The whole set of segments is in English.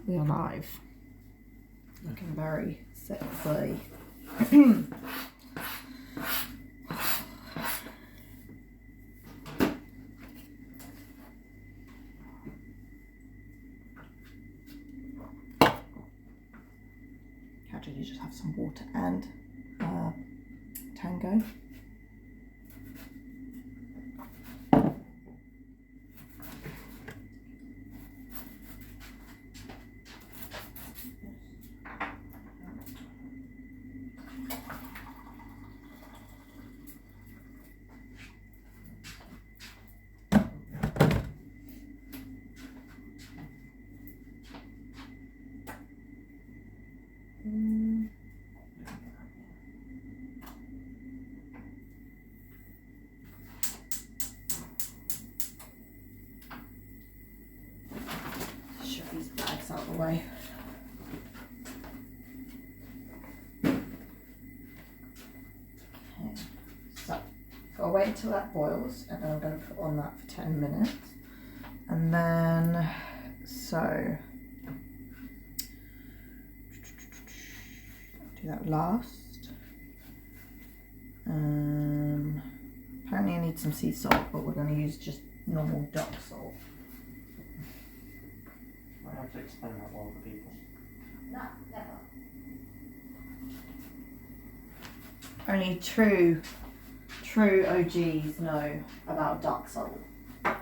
We are live. Looking very sexy. Actually, you just have some water and Tango. Shove these bags out of the way. Okay, so I'll wait until that boils and then I'm going to put on that for 10 minutes. And then, so, do that last. Apparently I need some sea salt, but we're going to use just normal duck salt. I have to explain that to all the people. No, never. Only true OGs know about duck salt. I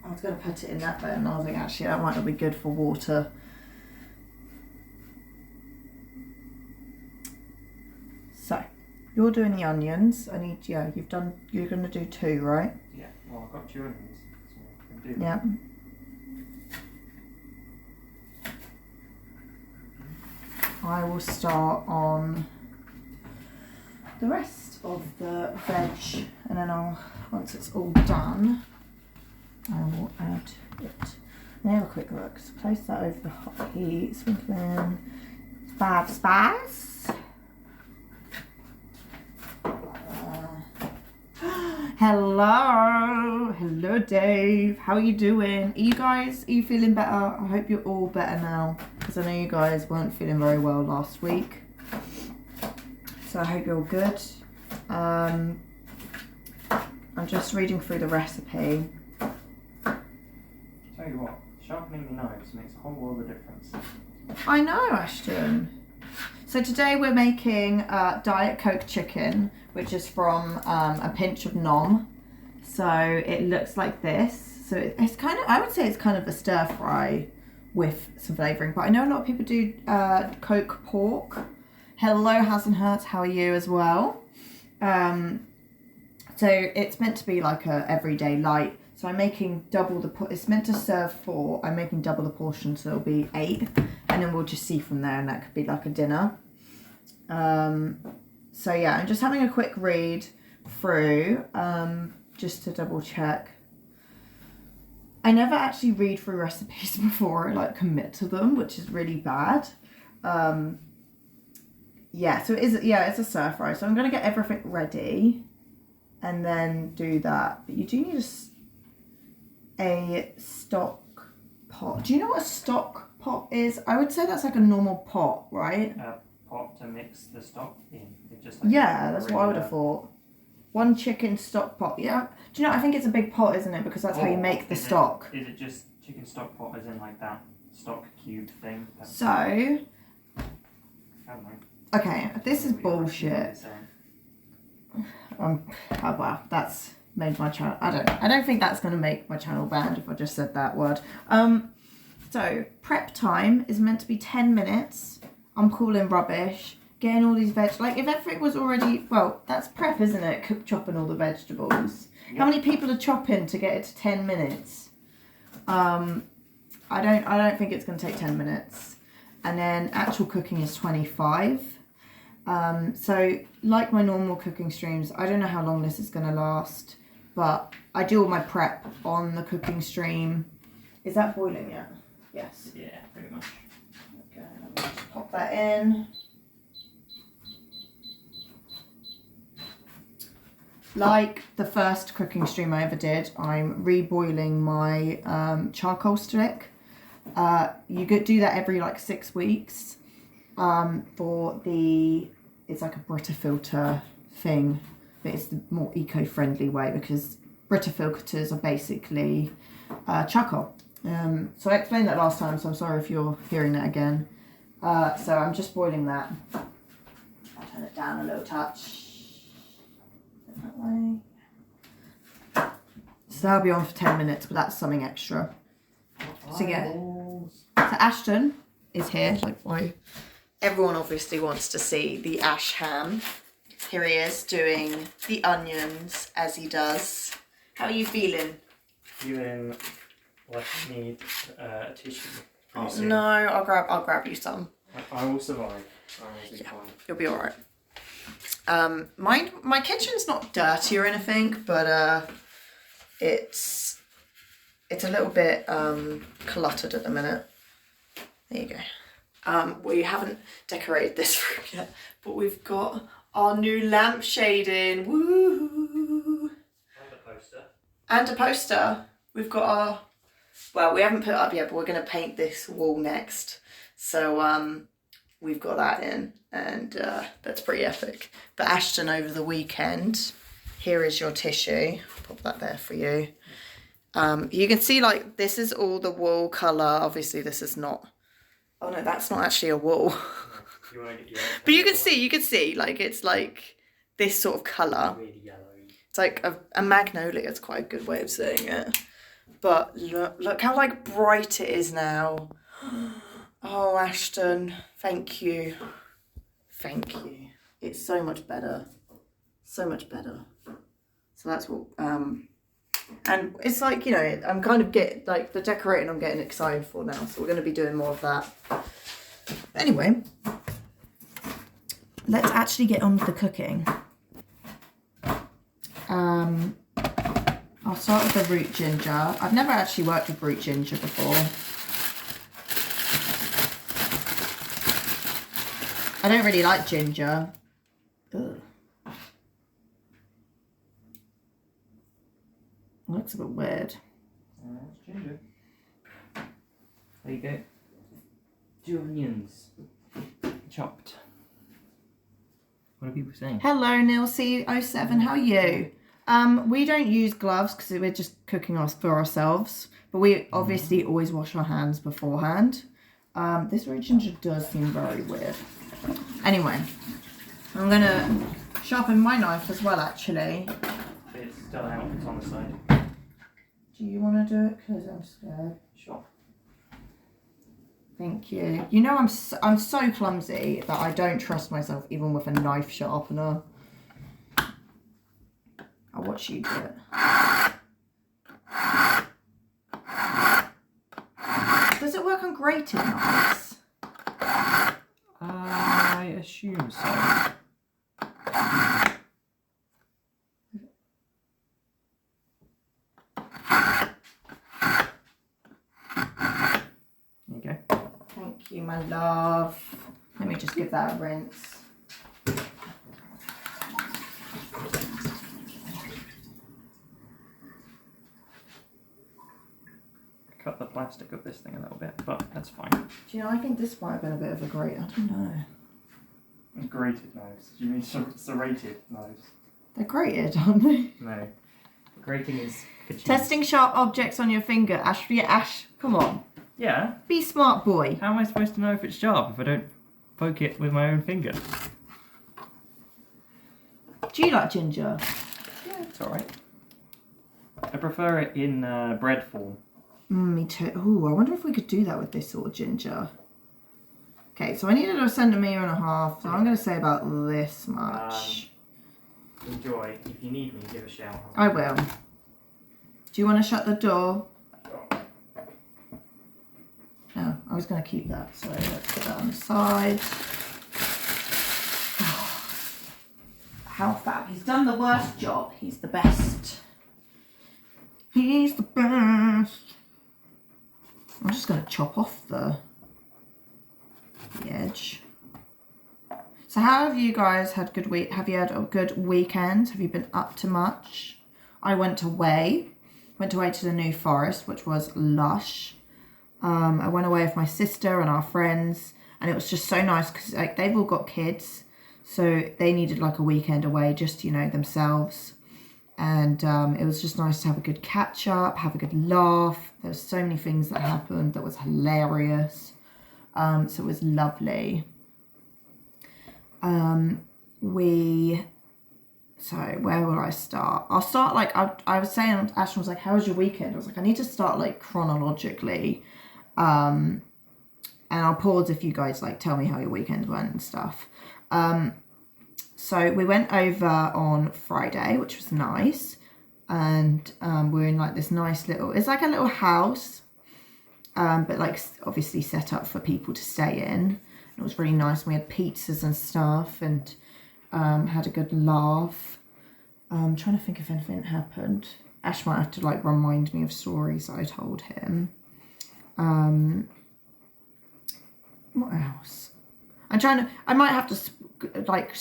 was going to put it in that bit and I was like, actually that might not be good for water. So, you're doing the onions. you're going to do 2, right? Yeah, well I've got 2 onions, so I can do Yeah. I will start on the rest of the veg and then once it's all done, I will add it. Let me have a quick look. So place that over the hot heat, sprinkle in 5 spice. Hello Dave, how are you doing? Are you feeling better? I hope you're all better now, because I know you guys weren't feeling very well last week, so I hope you're all good. I'm just reading through the recipe. Tell you what, sharpening the knives makes a whole world of difference. I know, Ashton. So today we're making Diet Coke chicken, which is from a pinch of Nom. So it looks like this. So it's kind of, I would say it's kind of a stir fry with some flavouring. But I know a lot of people do Coke pork. Hello, Hasn't Hurts, how are you as well? So it's meant to be like a everyday light. So I'm making double it's meant to serve 4. I'm making double the portion, so it'll be 8. And then we'll just see from there, and that could be like a dinner. So yeah, I'm just having a quick read through, just to double check. I never actually read through recipes before I like commit to them, which is really bad. Yeah, so it's a stir fry. So I'm gonna get everything ready and then do that. But you do need a stock pot. Do you know what a stock pot is? I would say that's like a normal pot, right? Pot to mix the stock in. That's what I would have thought. 1 chicken stock pot. Yeah. Do you know? I think it's a big pot, isn't it? Because that's how you make the stock. Is it just chicken stock pot, as in like that stock cube thing? So. I don't know. Okay, this is bullshit. Oh wow, that's made my channel. I don't think that's gonna make my channel banned if I just said that word. So prep time is meant to be 10 minutes. I'm calling rubbish. Getting all these veg, like if everything was already, well, that's prep, isn't it? Chopping all the vegetables. Yep. How many people are chopping to get it to 10 minutes? I don't think it's gonna take 10 minutes. And then actual cooking is 25. So like my normal cooking streams, I don't know how long this is gonna last, but I do all my prep on the cooking stream. Is that boiling yet? Yes. Yeah, pretty much. Okay, let me just pop that in. Like the first cooking stream I ever did, I'm reboiling my charcoal stick. You could do that every like 6 weeks. For the, it's like a Brita filter thing, but it's the more eco-friendly way because Brita filters are basically charcoal. So I explained that last time, so I'm sorry if you're hearing that again. So I'm just boiling that. I'll turn it down a little touch. That way. So that'll be on for 10 minutes, but that's something extra. So yeah. So Ashton is here. Like why? Everyone obviously wants to see the ash ham. Here he is doing the onions as he does. How are you feeling? Feeling like I need a tissue. Oh no, I'll grab you some. I will survive. I will be fine. You'll be alright. My kitchen's not dirty or anything, but it's a little bit cluttered at the minute. There you go. We haven't decorated this room yet, but we've got our new lampshade in. Woo! And a poster. And a poster. We've got our, well, we haven't put it up yet, but we're going to paint this wall next. So we've got that in, and that's pretty epic. But Ashton, over the weekend, here is your tissue. Pop that there for you. You can see like this is all the wool colour. Obviously this is not, oh no, that's not actually a wool. But you can see like it's like this sort of colour. Really yellowy. It's like a magnolia. It's quite a good way of saying it. But look how like bright it is now. Oh, Ashton, thank you. Thank you. It's so much better. So much better. So that's what, and it's like, you know, I'm kind of like the decorating I'm getting excited for now. So we're going to be doing more of that. Anyway, let's actually get on with the cooking. I'll start with the root ginger. I've never actually worked with root ginger before. I don't really like ginger. Ugh. Looks a bit weird. It's ginger. There you go. 2 onions. Chopped. What are people saying? Hello, Neil C07. How are you? We don't use gloves because we're just cooking for ourselves. But we obviously always wash our hands beforehand. This root ginger does seem very weird. Anyway, I'm going to sharpen my knife as well, actually. It's still out. It's on the side. Do you want to do it? Because I'm scared. Sure. Thank you. You know, I'm so clumsy that I don't trust myself even with a knife sharpener. I'll watch you do it. Does it work on grated knives? I assume so. There you go. Thank you, my love. Let me just give that a rinse. Cut the plastic of this thing a little bit, but that's fine. Do you know, I think this might have been a bit of a grate. I don't know. Grated knives. Do you mean serrated knives? They're grated, aren't they? No. Grating is for cheese. Testing sharp objects on your finger. Ash, come on. Yeah. Be smart, boy. How am I supposed to know if it's sharp if I don't poke it with my own finger? Do you like ginger? Yeah, it's alright. I prefer it in bread form. Me too. Ooh, I wonder if we could do that with this sort of ginger. Okay, so I needed 1.5 centimeters, so I'm going to say about this much. Enjoy. If you need me, give a shout. I will. Do you want to shut the door? No, I was going to keep that, so let's put that on the side. How fab. He's done the worst job. He's the best. He's the best. I'm just going to chop off the edge. So how have you guys had good week? Have you had a good weekend? Have you been up to much? I went away to the New Forest, which was lush. I went away with my sister and our friends, and it was just so nice because like they've all got kids, so they needed like a weekend away just, you know, themselves. And it was just nice to have a good catch up, have a good laugh. There was so many things that happened that was hilarious. So it was lovely. So where will I start? I'll start like, I was saying, Ashton was like, how was your weekend? I was like, I need to start like chronologically. And I'll pause if you guys like tell me how your weekend went and stuff. So we went over on Friday, which was nice. And we're in like this nice little, it's like a little house, but like obviously set up for people to stay in. It was really nice. We had pizzas and stuff and had a good laugh. I'm trying to think if anything happened. Ash might have to like remind me of stories that I told him. What else? I might have to like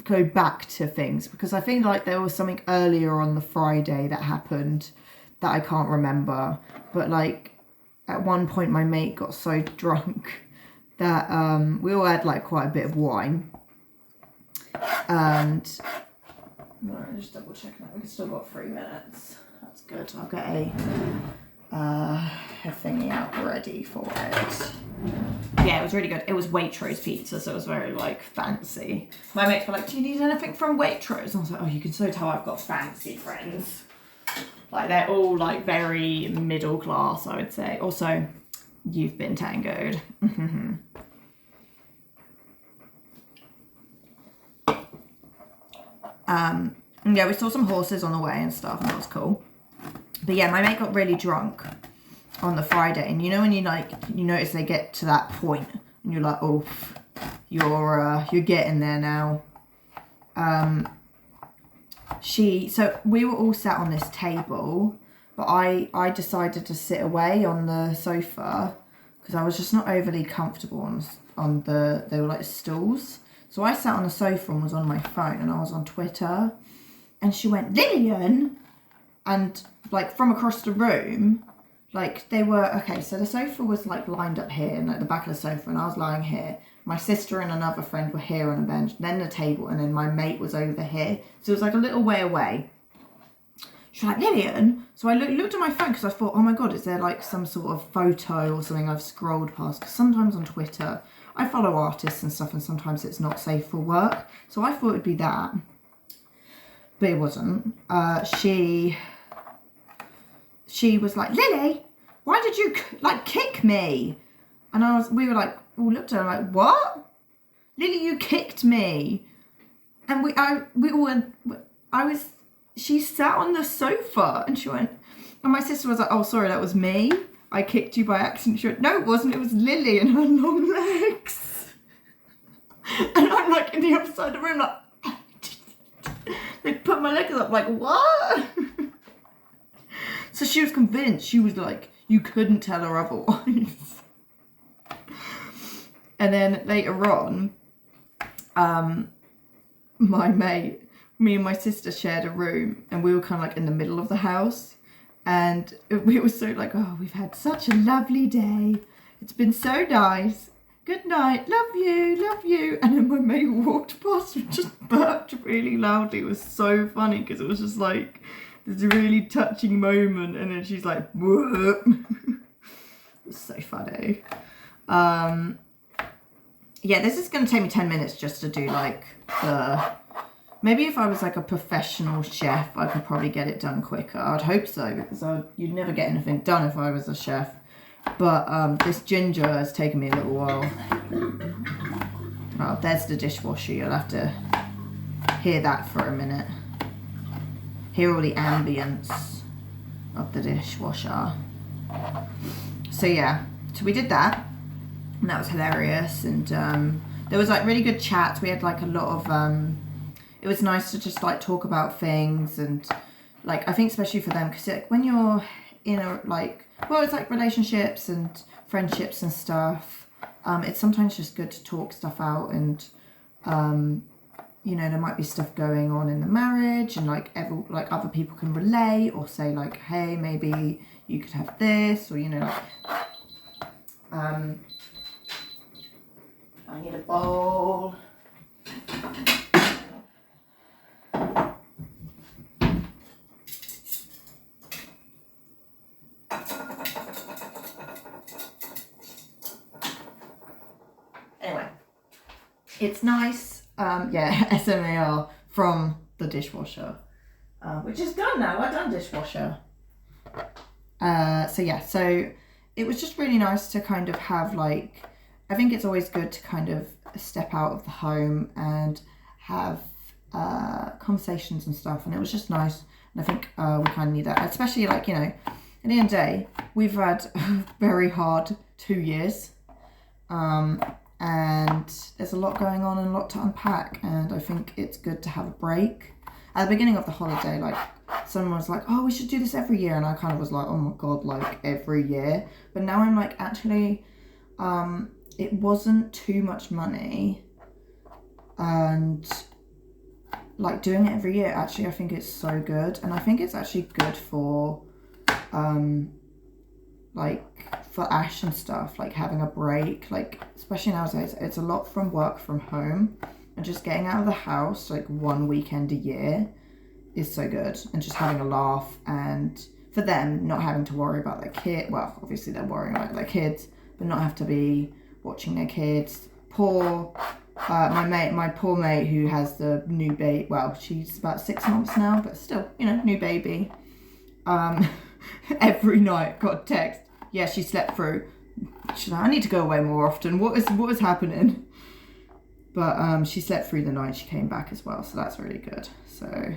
go back to things because I think like there was something earlier on the Friday that happened that I can't remember. But like at one point my mate got so drunk that we all had like quite a bit of wine. And no, just double checking that we've still got 3 minutes. That's good. I'll get a thingy out ready for it. Yeah, it was really good. It was Waitrose pizza, so it was very like fancy. My mates were like, do you need anything from Waitrose? And I was like, oh, you can so tell I've got fancy friends. Like they're all like very middle class, I would say. Also, you've been tangoed. Yeah, we saw some horses on the way and stuff, and that was cool. But yeah, my mate got really drunk on the Friday, and you know when you like, you notice they get to that point, and you're like, oh, you're getting there now. So we were all sat on this table, but I decided to sit away on the sofa because I was just not overly comfortable on they were like stools. So I sat on the sofa and was on my phone, and I was on Twitter, and she went, Lillian, and like from across the room, like they were, okay, so the sofa was like lined up here, and like the back of the sofa, and I was lying here. My sister and another friend were here on a bench, then the table, and then my mate was over here. So it was like a little way away. She's like, Lillian. So I looked at my phone because I thought, oh my God, is there like some sort of photo or something I've scrolled past? Because sometimes on Twitter, I follow artists and stuff, and sometimes it's not safe for work. So I thought it'd be that. But it wasn't. She was like, Lily, why did you like kick me? And we were like, all looked at her like, what? Lily, you kicked me. And she sat on the sofa, and she went, and my sister was like, oh, sorry, that was me. I kicked you by accident. She went, no, it wasn't. It was Lily and her long legs. And I'm like in the other side of the room, like, they put my legs up, like, what? So she was convinced. She was like, you couldn't tell her otherwise. And then later on, my mate, me and my sister shared a room, and we were kind of like in the middle of the house, and we were so like, oh, we've had such a lovely day. It's been so nice. Good night. Love you. And then my mate walked past and just burped really loudly. It was so funny because it was just like this really touching moment, and then she's like, whoop. It was so funny. Yeah, this is going to take me 10 minutes just to do like maybe if I was like a professional chef, I could probably get it done quicker. I'd hope so, because you'd never get anything done if I was a chef. But this ginger has taken me a little while. Oh, there's the dishwasher. You'll have to hear that for a minute. Hear all the ambience of the dishwasher. So yeah, so we did that. And that was hilarious, and there was like really good chats. We had like a lot of it was nice to just like talk about things, and like I think especially for them, because like, when you're in a like, well, it's like relationships and friendships and stuff, it's sometimes just good to talk stuff out, and you know, there might be stuff going on in the marriage, and like other people can relate or say like, hey, maybe you could have this, or you know, like, I need a bowl. Anyway, it's nice. Yeah, SMAR from the dishwasher, which is done now. We're done dishwasher. So yeah, so it was just really nice to kind of have like, I think it's always good to kind of step out of the home and have conversations and stuff, and it was just nice, and I think we kind of need that, especially like, you know, at the end of the day, we've had a very hard 2 years, and there's a lot going on and a lot to unpack, and I think it's good to have a break. At the beginning of the holiday, like, someone was like, oh, we should do this every year, and I kind of was like, oh my god, like, every year, but now I'm like, actually, it wasn't too much money, and like doing it every year, actually I think it's so good, and I think it's actually good for like for Ash and stuff, like having a break, like especially nowadays it's a lot from work from home, and just getting out of the house like one weekend a year is so good, and just having a laugh, and for them not having to worry about their kid, well obviously they're worrying about their kids, but not have to be watching their kids. Poor my poor mate who has the new baby, well she's about 6 months now, but still, you know, new baby, every night got a text, yeah, she slept through. She's like, I need to go away more often, what is happening? But she slept through the night, she came back as well, so that's really good. So,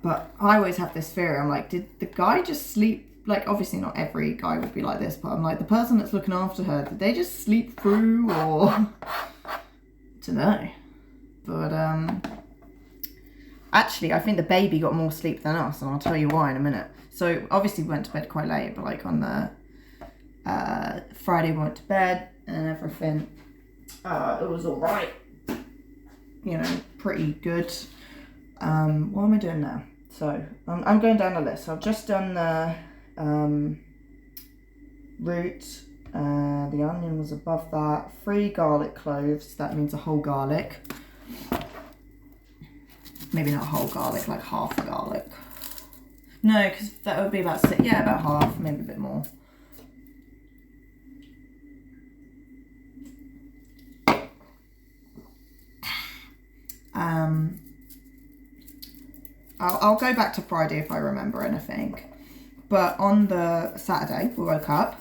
but I always have this theory, I'm like, did the guy just sleep? Like, obviously not every guy would be like this, but I'm like, the person that's looking after her, did they just sleep through, or I don't know. But actually I think the baby got more sleep than us, and I'll tell you why in a minute. So obviously we went to bed quite late, but like on the Friday we went to bed and everything, it was all right, you know, pretty good. What am I doing now? So I'm going down the list. So I've just done the root, the onion was above that, 3 garlic cloves, that means a whole garlic, maybe not a whole garlic, like half a garlic, no, because that would be about 6, yeah, about half, maybe a bit more. I'll go back to Friday if I remember anything. But on the Saturday, we woke up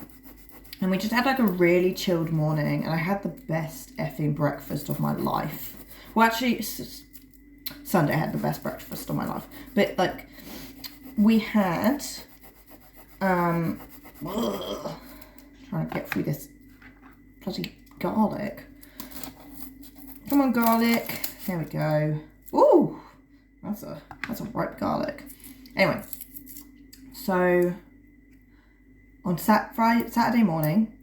and we just had like a really chilled morning, and I had the best effing breakfast of my life. Well, actually, Sunday I had the best breakfast of my life. But like, we had, trying to get through this bloody garlic. Come on, garlic. There we go. Ooh, that's a ripe garlic. Anyway. So on Saturday morning,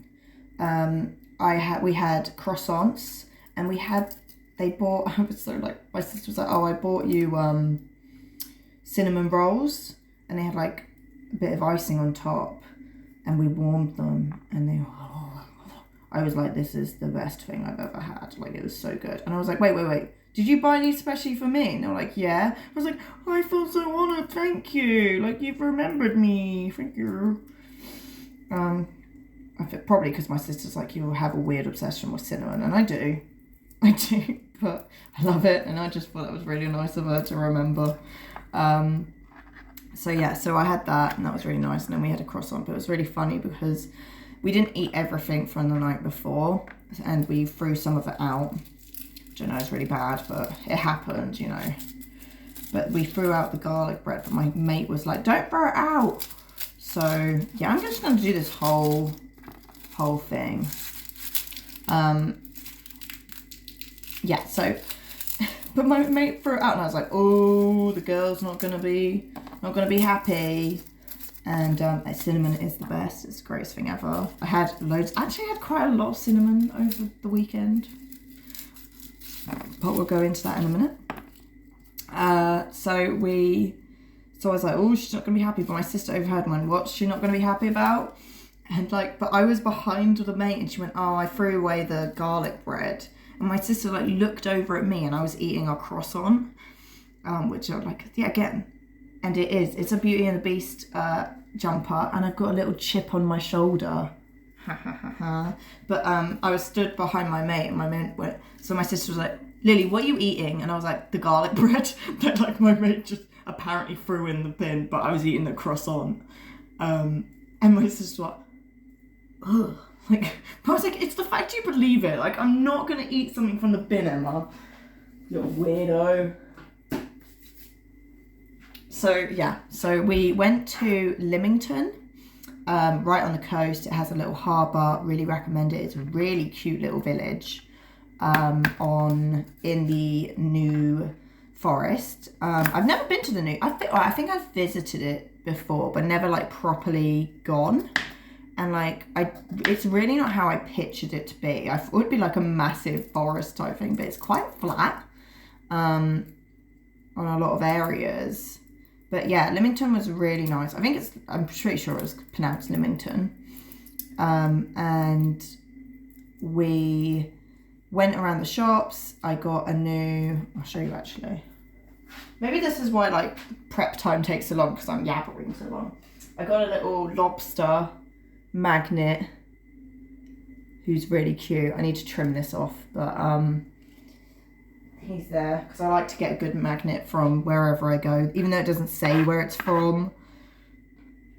we had croissants, and they bought, I was so like, my sister was like, oh, I bought you cinnamon rolls, and they had like a bit of icing on top, and we warmed them, and I was like, this is the best thing I've ever had, like it was so good. And I was like, wait, did you buy these especially for me? And they were like, yeah. I was like, I feel so honoured, thank you. Like, you've remembered me, thank you. I think probably because my sister's like, you have a weird obsession with cinnamon, and I do, but I love it, and I just thought it was really nice of her to remember. So yeah, so I had that, and that was really nice, and then we had a croissant, but it was really funny because we didn't eat everything from the night before, and we threw some of it out. I know it's really bad, but it happened, you know. But we threw out the garlic bread, but my mate was like, don't throw it out. So yeah, I'm just going to do this whole thing. Yeah, so, but my mate threw it out, and I was like, oh, the girl's not gonna be happy. And cinnamon is the best. It's the greatest thing ever. I had loads. Actually, I had quite a lot of cinnamon over the weekend, but we'll go into that in a minute. So I was like, oh, she's not gonna be happy. But my sister overheard mine. What's she not gonna be happy about? And like, but I was behind the mate and she went, oh, I threw away the garlic bread. And my sister like looked over at me and I was eating a croissant, which I'm like, yeah, again. And it's a Beauty and the Beast jumper, and I've got a little chip on my shoulder. But I was stood behind my mate, and my mate went, so my sister was like, Lily, what are you eating? And I was like, the garlic bread that like my mate just apparently threw in the bin, but I was eating the croissant. And my sister was like, ugh. Like, I was like, it's the fact you believe it. Like, I'm not gonna eat something from the bin, Emma. Little weirdo. So yeah, so we went to Lymington, right on the coast. It has a little harbour. Really recommend it. It's a really cute little village in the New Forest. I've never been to the New. I think I've visited it before, but never like properly gone. And like it's really not how I pictured it to be. I thought it would be like a massive forest type thing, but it's quite flat on a lot of areas. But yeah, Lymington was really nice. I'm pretty sure it was pronounced Lymington. And we went around the shops. I got I'll show you actually. Maybe this is why like prep time takes so long, because I'm yabbering so long. I got a little lobster magnet who's really cute. I need to trim this off, but he's there because I like to get a good magnet from wherever I go, even though it doesn't say where it's from.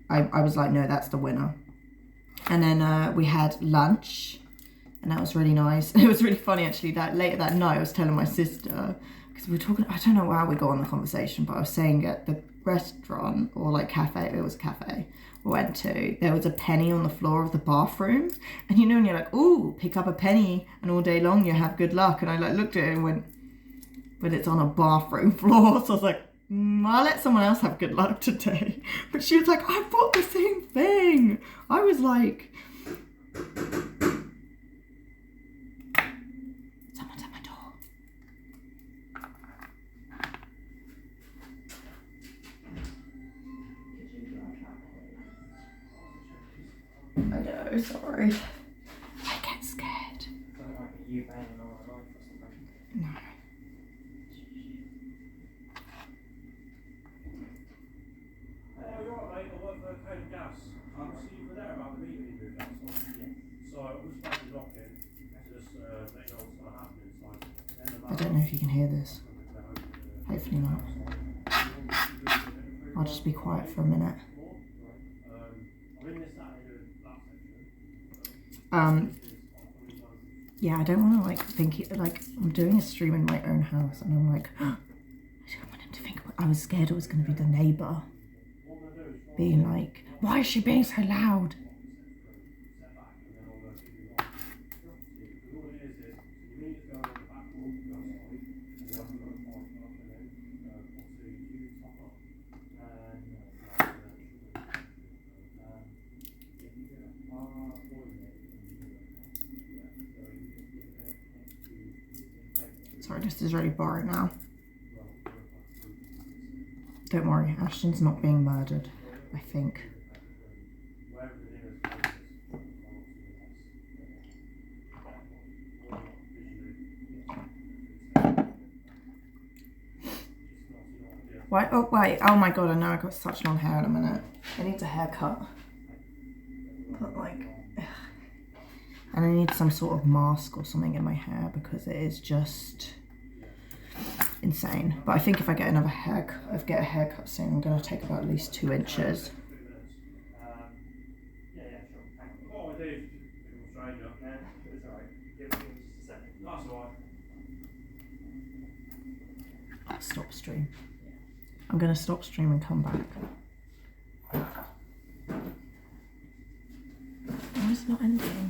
I was like, no, that's the winner. And then we had lunch, and that was really nice. It was really funny actually that later that night I was telling my sister, because we were talking, I don't know how we got on the conversation, but I was saying at the restaurant or like cafe, it was a cafe we went to, there was a penny on the floor of the bathroom, and you know when you're like, ooh, pick up a penny and all day long you have good luck, and I like looked at it and went, but it's on a bathroom floor. So I was like, I'll let someone else have good luck today. But she was like, I bought the same thing. I was like, someone's at my door. I know, sorry. I get scared. No. I don't know if you can hear this. Hopefully not. I'll just be quiet for a minute. Yeah, I don't want to like think it, like I'm doing a stream in my own house, and I'm like, I don't want him to think. I was scared it was going to be the neighbour being like, why is she being so loud? Sorry, this is really boring now. Don't worry, Ashton's not being murdered, I think. Why? Oh, wait. Oh my god, I know I've got such long hair in a minute. I need a haircut. But like, and I need some sort of mask or something in my hair because it is just insane. But I think if I get another haircut soon, I'm going to take about at least 2 inches. Stop stream. I'm going to stop stream and come back. Oh, it's not ending.